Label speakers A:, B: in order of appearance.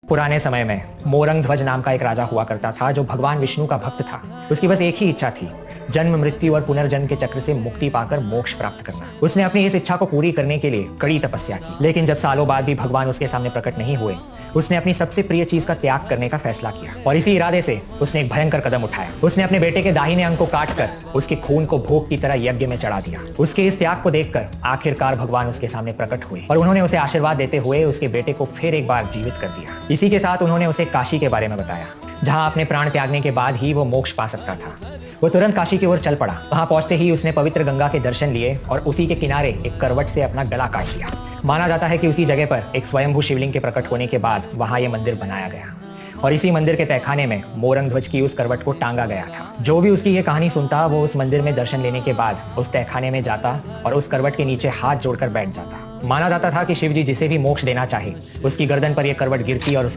A: पुराने समय में मोरंग ध्वज नाम का एक राजा हुआ करता था जो भगवान विष्णु का भक्त था। उसकी बस एक ही इच्छा थी, जन्म मृत्यु और पुनर्जन्म के चक्र से मुक्ति पाकर मोक्ष प्राप्त करना। उसने अपनी इस इच्छा को पूरी करने के लिए कड़ी तपस्या की, लेकिन जब सालों बाद भी भगवान उसके सामने प्रकट नहीं हुए, उसने अपनी सबसे प्रिय चीज का त्याग करने का फैसला किया और इसी इरादे से उसने एक भयंकर कदम उठाया। उसने अपने बेटे के दाहिने अंग को काटकर उसके खून को भोग की तरह यज्ञ में चढ़ा दिया। उसके इस त्याग को देखकर आखिरकार भगवान उसके सामने प्रकट हुए और उन्होंने उसे आशीर्वाद देते हुए उसके बेटे को फिर एक बार जीवित कर दिया। इसी के साथ उन्होंने उसे काशी के बारे में बताया, जहां अपने प्राण त्यागने के बाद ही वो मोक्ष पा सकता था। वो तुरंत काशी की ओर चल पड़ा। वहां पहुंचते ही उसने पवित्र गंगा के दर्शन लिए और उसी के किनारे एक करवट से अपना गला काट लिया। माना जाता है कि उसी जगह पर एक स्वयंभू शिवलिंग के प्रकट होने के बाद वहां यह मंदिर बनाया गया और इसी मंदिर के तहखाने में मोरंग ध्वज की उस करवट को टांगा गया था। जो भी उसकी ये कहानी सुनता वो उस मंदिर में दर्शन लेने के बाद उस तहखाने में जाता और उस करवट के नीचे हाथ जोड़कर बैठ जाता। माना जाता था कि शिव जी जिसे भी मोक्ष देना चाहे उसकी गर्दन पर यह करवट गिरती और